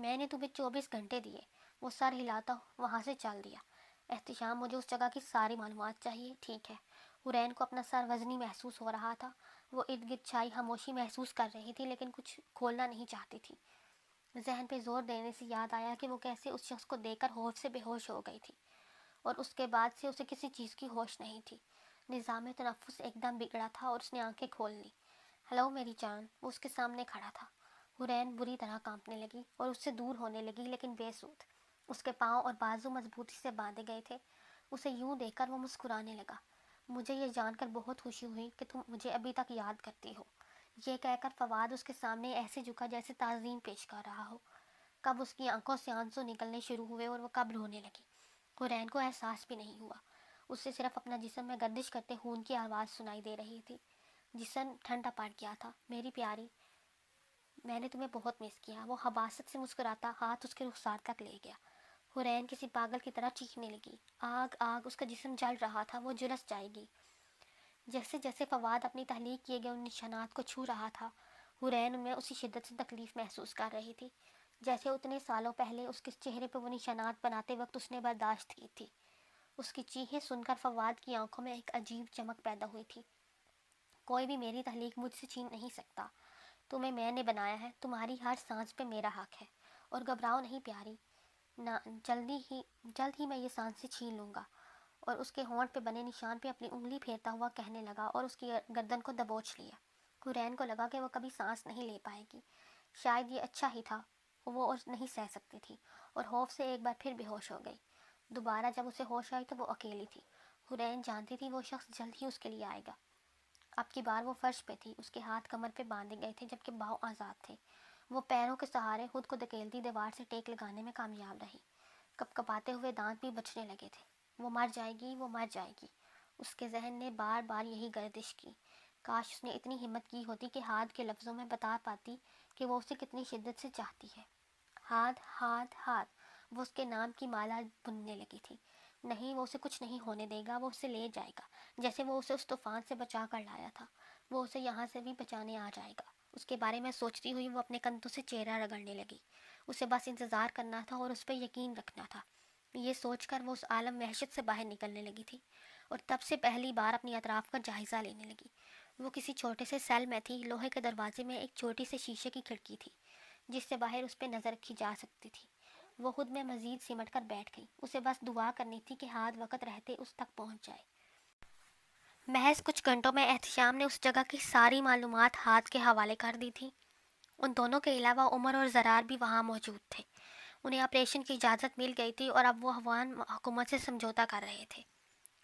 میں نے تمہیں 24 گھنٹے دیے۔ وہ سر ہلاتا وہاں سے چل دیا۔ احتشام، مجھے اس جگہ کی ساری معلومات چاہیے۔ ٹھیک ہے۔ حرین کو اپنا سر وزنی محسوس ہو رہا تھا۔ وہ ارد گرد چھائی خاموشی محسوس کر رہی تھی لیکن کچھ کھولنا نہیں چاہتی تھی۔ ذہن پہ زور دینے سے یاد آیا کہ وہ کیسے اس شخص کو دیکھ کر خوف سے بے ہوش ہو گئی تھی، اور اس کے بعد سے اسے کسی چیز کی ہوش نہیں تھی۔ نظام تنفس ایک دم بگڑا تھا اور اس نے آنکھیں کھول لی۔ ہلو میری جان، وہ اس کے سامنے کھڑا تھا۔ حرین بری طرح کانپنے لگی اور اس سے دور ہونے لگی لیکن بے سود۔ اس کے پاؤں اور بازو مضبوطی سے باندھے گئے تھے۔ اسے یوں دیکھ کر وہ مسکرانے لگا۔ مجھے یہ جان کر بہت خوشی ہوئی کہ تم مجھے ابھی تک یاد کرتی ہو۔ یہ کہہ کر فواد اس کے سامنے ایسے جھکا جیسے تعظیم پیش کر رہا ہو۔ کب اس کی آنکھوں سے آنسو نکلنے شروع ہوئے اور وہ کب رونے لگی، حرین کو احساس بھی نہیں ہوا۔ اسے صرف اپنا جسم میں گردش کرتے خون کی آواز سنائی دے رہی تھی۔ جسم ٹھنڈا پڑ گیا تھا۔ میری پیاری، میں نے تمہیں بہت مس کیا۔ وہ حباست سے مسکراتا ہاتھ اس کے رخسار تک لے گیا۔ حرین کسی پاگل کی طرح چیخنے لگی۔ آگ آگ، اس کا جسم جل رہا تھا، وہ جھلس جائے گی۔ جیسے جیسے فواد اپنی تحلیق کیے گئے ان نشانات کو چھو رہا تھا، حرین ان میں اسی شدت سے تکلیف محسوس کر رہی تھی جیسے اتنے سالوں پہلے اس کے چہرے پہ وہ نشانات بناتے وقت اس نے برداشت کی تھی۔ اس کی چیخیں سن کر فواد کی آنکھوں میں ایک عجیب چمک پیدا ہوئی تھی۔ کوئی بھی میری تحلیق مجھ سے چھین نہیں سکتا۔ تمہیں میں نے بنایا ہے، تمہاری ہر سانس پہ میرا حق ہے۔ اور گھبراؤ نہیں پیاری، نہ جلد ہی میں یہ سانسیں چھین لوں گا۔ اور اس کے ہونٹ پہ بنے نشان پہ اپنی انگلی پھیرتا ہوا کہنے لگا اور اس کی گردن کو دبوچ لیا۔ حرین کو لگا کہ وہ کبھی سانس نہیں لے پائے گی۔ شاید یہ اچھا ہی تھا، وہ اور نہیں سہ سکتی تھی، اور خوف سے ایک بار پھر بے ہوش ہو گئی۔ دوبارہ جب اسے ہوش آئی تو وہ اکیلی تھی۔ حرین جانتی تھی وہ شخص جلد ہی اس کے لیے آئے گا۔ اب کی بار وہ فرش پہ تھی، اس کے ہاتھ کمر پہ باندھے گئے تھے جبکہ باؤں آزاد تھے۔ وہ پیروں کے سہارے خود کو دھکیلتی دیوار سے ٹیک لگانے میں کامیاب رہی۔ کپ کپاتے ہوئے دانت بھی بچنے لگے تھے۔ وہ مر جائے گی، وہ مر جائے گی۔ اس کے ذہن نے بار بار یہی گردش کی۔ کاش اس نے اتنی ہمت کی ہوتی کہ ہاتھ کے لفظوں میں بتا پاتی کہ وہ اسے کتنی شدت سے چاہتی ہے۔ ہاتھ ہاتھ ہاتھ، وہ اس کے نام کی مالا بننے لگی تھی۔ نہیں، وہ اسے کچھ نہیں ہونے دے گا، وہ اسے لے جائے گا جیسے وہ اسے اس طوفان سے بچا کر لایا تھا۔ وہ اسے یہاں سے بھی بچانے آ جائے گا۔ اس کے بارے میں سوچتی ہوئی وہ اپنے کندھوں سے چہرہ رگڑنے لگی۔ اسے بس انتظار کرنا تھا اور اس پہ یقین رکھنا تھا۔ یہ سوچ کر وہ اس عالم وحشت سے باہر نکلنے لگی تھی اور تب سے پہلی بار اپنی اطراف کا جائزہ لینے لگی۔ وہ کسی چھوٹے سے سیل میں تھی۔ لوہے کے دروازے میں ایک چھوٹی سی شیشے کی کھڑکی تھی جس سے باہر اس پہ نظر رکھی جا سکتی تھی۔ وہ خود میں مزید سمٹ کر بیٹھ گئی۔ اسے بس دعا کرنی تھی کہ ہاتھ وقت رہتے اس تک پہنچ جائے۔ محض کچھ گھنٹوں میں احتشام نے اس جگہ کی ساری معلومات ہاتھ کے حوالے کر دی تھی۔ ان دونوں کے علاوہ عمر اور زرار بھی وہاں موجود تھے۔ انہیں آپریشن کی اجازت مل گئی تھی اور اب وہ افغان حکومت سے سمجھوتا کر رہے تھے۔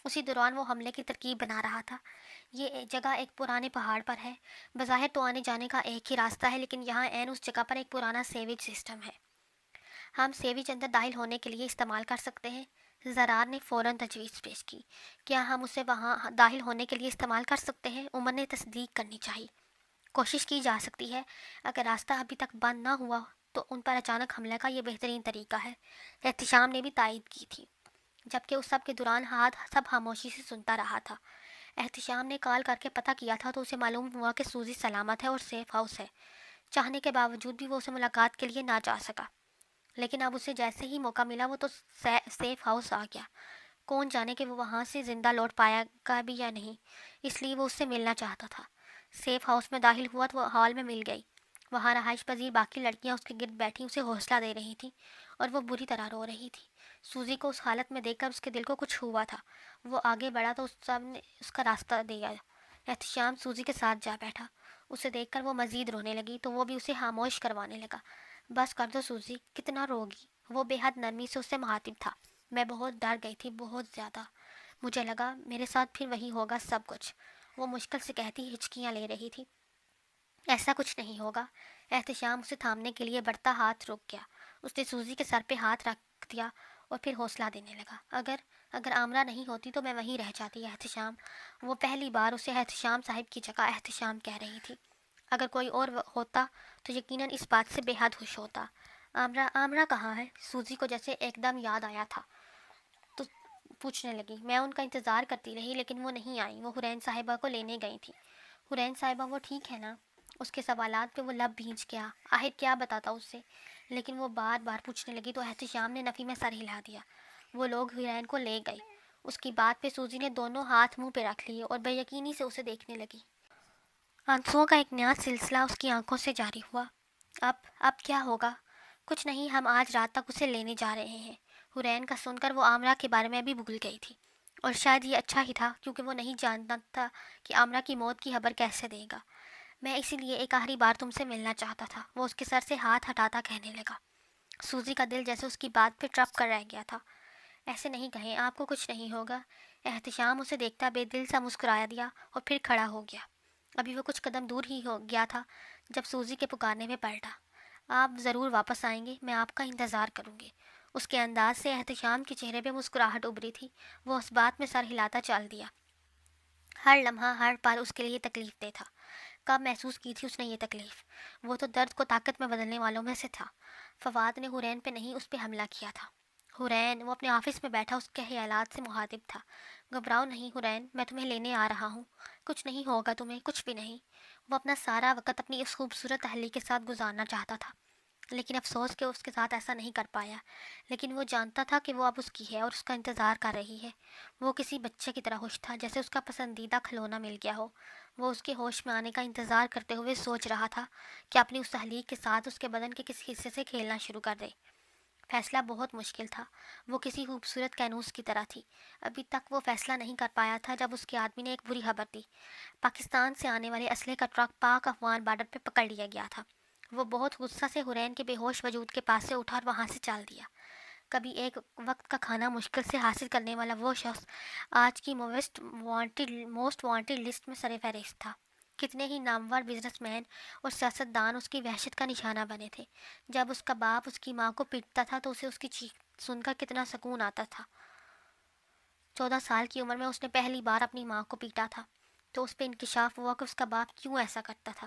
اسی دوران وہ حملے کی ترکیب بنا رہا تھا۔ یہ جگہ ایک پرانے پہاڑ پر ہے۔ بظاہر تو آنے جانے کا ایک ہی راستہ ہے لیکن یہاں عین اس جگہ پر ایک پرانا سیویج سسٹم ہے۔ ہم سیویج اندر داخل ہونے کے لیے استعمال کر سکتے ہیں؟ زرار نے فوراً تجویز پیش کی۔ کیا ہم اسے وہاں داخل ہونے کے لیے استعمال کر سکتے ہیں؟ عمر نے تصدیق کرنی چاہیے۔ کوشش کی جا سکتی ہے۔ اگر راستہ ابھی تک بند نہ ہوا تو ان پر اچانک حملے کا یہ بہترین طریقہ ہے۔ احتشام نے بھی تائید کی تھی، جبکہ اس سب کے دوران ہاتھ سب خاموشی سے سنتا رہا تھا۔ احتشام نے کال کر کے پتہ کیا تھا تو اسے معلوم ہوا کہ سوزی سلامت ہے اور سیف ہاؤس ہے۔ چاہنے کے باوجود بھی وہ اسے ملاقات کے لیے نہ جا سکا، لیکن اب اسے جیسے ہی موقع ملا وہ تو سیف ہاؤس آ گیا۔ کون جانے کہ وہ وہاں سے زندہ لوٹ پایا گا بھی یا نہیں، اس لیے وہ اس سے ملنا چاہتا تھا۔ سیف ہاؤس میں داخل ہوا تو وہ ہال میں مل گئی۔ وہاں رہائش پذیر باقی لڑکیاں اس کے گرد بیٹھی اسے حوصلہ دے رہی تھیں اور وہ بری طرح رو رہی تھی۔ سوزی کو اس حالت میں دیکھ کر اس کے دل کو کچھ ہوا تھا۔ وہ آگے بڑھا تو سب نے اس کا راستہ دیا۔ احتشام سوزی کے ساتھ جا بیٹھا۔ اسے دیکھ کر وہ مزید رونے لگی تو وہ بھی اسے خاموش کروانے لگا۔ بس کر دو سوزی، کتنا روگی؟ وہ بے حد نرمی سے اس سے مخاطب تھا۔ میں بہت ڈر گئی تھی، بہت زیادہ۔ مجھے لگا میرے ساتھ پھر وہی ہوگا سب کچھ، وہ مشکل سے کہتی ہچکیاں لے رہی تھی۔ ایسا کچھ نہیں ہوگا۔ احتشام اسے تھامنے کے لیے بڑھتا ہاتھ رک گیا۔ اس نے سوزی کے سر پہ ہاتھ رکھ دیا اور پھر حوصلہ دینے لگا۔ اگر آمرہ نہیں ہوتی تو میں وہیں رہ جاتی احتشام۔ وہ پہلی بار اسے احتشام صاحب کی جگہ احتشام کہہ رہی تھی۔ اگر کوئی اور ہوتا تو یقیناً اس بات سے بے حد خوش ہوتا۔ آمرہ کہاں ہے؟ سوزی کو جیسے ایک دم یاد آیا تھا تو پوچھنے لگی۔ میں ان کا انتظار کرتی رہی لیکن وہ نہیں آئی۔ وہ حرین صاحبہ کو لینے گئی تھی۔ حرین صاحبہ وہ ٹھیک ہے نا؟ اس کے سوالات پہ وہ لب بھینچ گیا، آخر کیا بتاتا اس سے، لیکن وہ بار بار پوچھنے لگی تو احتشام نے نفی میں سر ہلا دیا۔ وہ لوگ حرین کو لے گئے۔ اس کی بات پہ سوزی نے دونوں ہاتھ منہ پہ رکھ لیے اور بے یقینی سے اسے دیکھنے لگی۔ آنسوؤں کا ایک نیا سلسلہ اس کی آنکھوں سے جاری ہوا۔ اب کیا ہوگا؟ کچھ نہیں، ہم آج رات تک اسے لینے جا رہے ہیں۔ حرین کا سن کر وہ آمرہ کے بارے میں بھی بھول گئی تھی، اور شاید یہ اچھا ہی تھا کیونکہ وہ نہیں جانتا تھا کہ آمرہ کی موت کی خبر کیسے دے گا۔ میں اسی لیے ایک آخری بار تم سے ملنا چاہتا تھا، وہ اس کے سر سے ہاتھ ہٹاتا کہنے لگا۔ سوزی کا دل جیسے اس کی بات پہ ٹرپ کر رہ گیا تھا۔ ایسے نہیں کہیں، آپ کو کچھ نہیں ہوگا۔ احتشام اسے دیکھتا بے دل سا مسکرایا دیا اور پھر کھڑا ہو گیا۔ ابھی وہ کچھ قدم دور ہی ہو گیا تھا جب سوزی کے پکارنے میں پلٹا۔ آپ ضرور واپس آئیں گے، میں آپ کا انتظار کروں گی۔ اس کے انداز سے احتشام کے چہرے پہ مسکراہٹ ابری تھی۔ وہ اس بات میں سر ہلاتا چل دیا۔ ہر لمحہ ہر پل اس کے لیے تکلیف دہ تھا۔ کب محسوس کی تھی اس نے یہ تکلیف؟ وہ تو درد کو طاقت میں بدلنے والوں میں سے تھا۔ فواد نے حرین پہ نہیں، اس پہ حملہ کیا تھا۔ حرین، وہ اپنے آفس میں بیٹھا اس کے خیالات سے مخاطب تھا۔ گھبراؤ نہیں حرین، میں تمہیں لینے آ رہا ہوں، کچھ نہیں ہوگا تمہیں، کچھ بھی نہیں۔ وہ اپنا سارا وقت اپنی اس خوبصورت اہلیہ کے ساتھ گزارنا چاہتا تھا، لیکن افسوس کہ اس کے ساتھ ایسا نہیں کر پایا۔ لیکن وہ جانتا تھا کہ وہ اب اس کی ہے اور اس کا انتظار کر رہی ہے۔ وہ کسی بچے کی طرح خوش تھا جیسے اس کا پسندیدہ کھلونا مل گیا ہو۔ وہ اس کے ہوش میں آنے کا انتظار کرتے ہوئے سوچ رہا تھا کہ اپنی اس اہلیہ کے ساتھ اس کے بدن کے کسی حصے سے کھیلنا شروع کر دے۔ فیصلہ بہت مشکل تھا۔ وہ کسی خوبصورت کینوس کی طرح تھی۔ ابھی تک وہ فیصلہ نہیں کر پایا تھا جب اس کے آدمی نے ایک بری خبر دی۔ پاکستان سے آنے والے اسلحے کا ٹرک پاک افغان بارڈر پہ پکڑ لیا گیا تھا۔ وہ بہت غصہ سے حرین کے بے ہوش وجود کے پاس سے اٹھا اور وہاں سے چل دیا۔ کبھی ایک وقت کا کھانا مشکل سے حاصل کرنے والا وہ شخص آج کی موسٹ وانٹڈ لسٹ میں سر فہرست تھا۔ کتنے ہی نامور بزنس مین اور سیاستدان اس کی وحشت کا نشانہ بنے تھے۔ جب اس کا باپ اس کی ماں کو پیٹتا تھا تو اسے اس کی چیخ سن کر کتنا سکون آتا تھا۔ 14 سال کی عمر میں اس نے پہلی بار اپنی ماں کو پیٹا تھا، تو اس پہ انکشاف ہوا کہ اس کا باپ کیوں ایسا کرتا تھا۔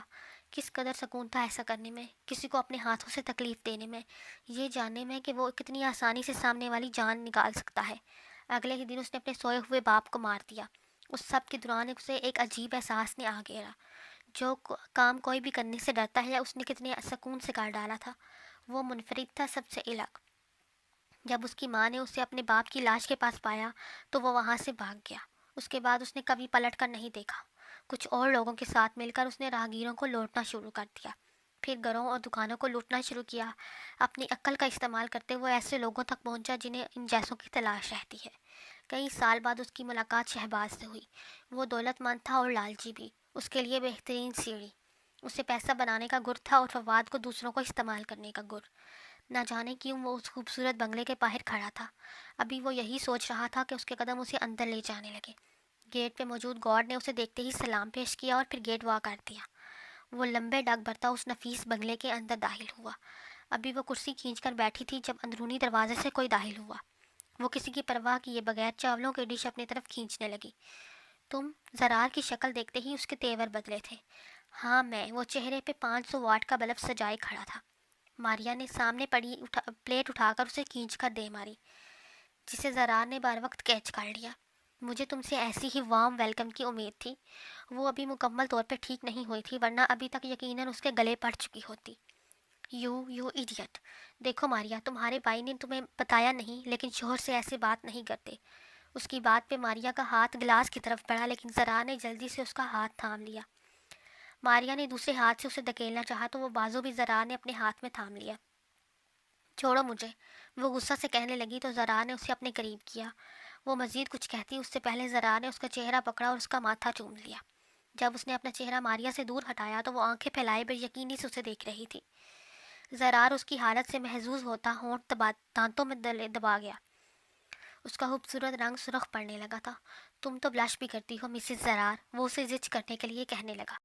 کس قدر سکون تھا ایسا کرنے میں، کسی کو اپنے ہاتھوں سے تکلیف دینے میں، یہ جاننے میں کہ وہ کتنی آسانی سے سامنے والی جان نکال سکتا ہے۔ اگلے ہی دن اس نے اپنے سوئے ہوئے باپ کو مار دیا۔ اس سب کے دوران اسے ایک عجیب احساس نے آ گھیرا۔ جو کام کوئی بھی کرنے سے ڈرتا ہے اس نے کتنے سکون سے کر ڈالا تھا۔ وہ منفرد تھا سب سے الگ۔ جب اس کی ماں نے اسے اپنے باپ کی لاش کے پاس پایا تو وہ وہاں سے بھاگ گیا۔ اس کے بعد اس نے کبھی پلٹ کر نہیں دیکھا۔ کچھ اور لوگوں کے ساتھ مل کر اس نے راہگیروں کو لوٹنا شروع کر دیا، پھر گھروں اور دکانوں کو لوٹنا شروع کیا۔ اپنی عقل کا استعمال کرتے ہوئے ایسے لوگوں تک پہنچا جنہیں ان جیسوں کی تلاش رہتی ہے۔ کئی سال بعد اس کی ملاقات شہباز سے ہوئی۔ وہ دولت مند تھا اور لالچی بھی، اس کے لیے بہترین سیڑھی۔ اسے پیسہ بنانے کا گر تھا اور فواد کو دوسروں کو استعمال کرنے کا گر۔ نہ جانے کیوں وہ اس خوبصورت بنگلے کے باہر کھڑا تھا۔ ابھی وہ یہی سوچ رہا تھا کہ اس کے قدم اسے اندر لے جانے لگے۔ گیٹ پہ موجود گارڈ نے اسے دیکھتے ہی سلام پیش کیا اور پھر گیٹ وا کر دیا۔ وہ لمبے ڈگ بھرتا اس نفیس بنگلے کے اندر داخل ہوا۔ ابھی وہ کرسی کھینچ کر بیٹھی تھی جب اندرونی دروازے سے کوئی داخل ہوا۔ وہ کسی کی پرواہ کیے بغیر چاولوں کی ڈش اپنی طرف کھینچنے لگی۔ تم؟ زرار کی شکل دیکھتے ہی اس کے تیور بدلے تھے۔ ہاں میں، وہ چہرے پہ 500 واٹ کا بلب سجائے کھڑا تھا۔ ماریا نے سامنے پڑی پلیٹ اٹھا کر اسے کھینچ کر دے ماری، جسے زرار نے بار وقت کیچ کر لیا۔ مجھے تم سے ایسی ہی وارم ویلکم کی امید تھی۔ وہ ابھی مکمل طور پہ ٹھیک نہیں ہوئی تھی ورنہ ابھی تک یقیناً اس کے گلے پڑ چکی ہوتی۔ You idiot! دیکھو ماریا، تمہارے بھائی نے تمہیں بتایا نہیں لیکن شوہر سے ایسے بات نہیں کرتے۔ اس کی بات پہ ماریا کا ہاتھ گلاس کی طرف بڑھا لیکن زرار نے جلدی سے اس کا ہاتھ تھام لیا۔ ماریا نے دوسرے ہاتھ سے اسے دھکیلنا چاہا تو وہ بازو بھی زرار نے اپنے ہاتھ میں تھام لیا۔ چھوڑو مجھے، وہ غصہ سے کہنے لگی تو زرار نے اسے اپنے قریب کیا۔ وہ مزید کچھ کہتی اس سے پہلے زرار نے اس کا چہرہ پکڑا اور اس کا ماتھا چوم لیا۔ جب اس نے اپنا چہرہ ماریا سے دور ہٹایا تو وہ آنکھیں پھیلائے بے یقینی سے اسے دیکھ رہی تھی۔ زرار اس کی حالت سے محظوظ ہوتا ہونٹ دانتوں میں دبا گیا۔ اس کا خوبصورت رنگ سرخ پڑنے لگا تھا۔ تم تو بلش بھی کرتی ہو مسز زرار، وہ اسے زچ کرنے کے لیے کہنے لگا۔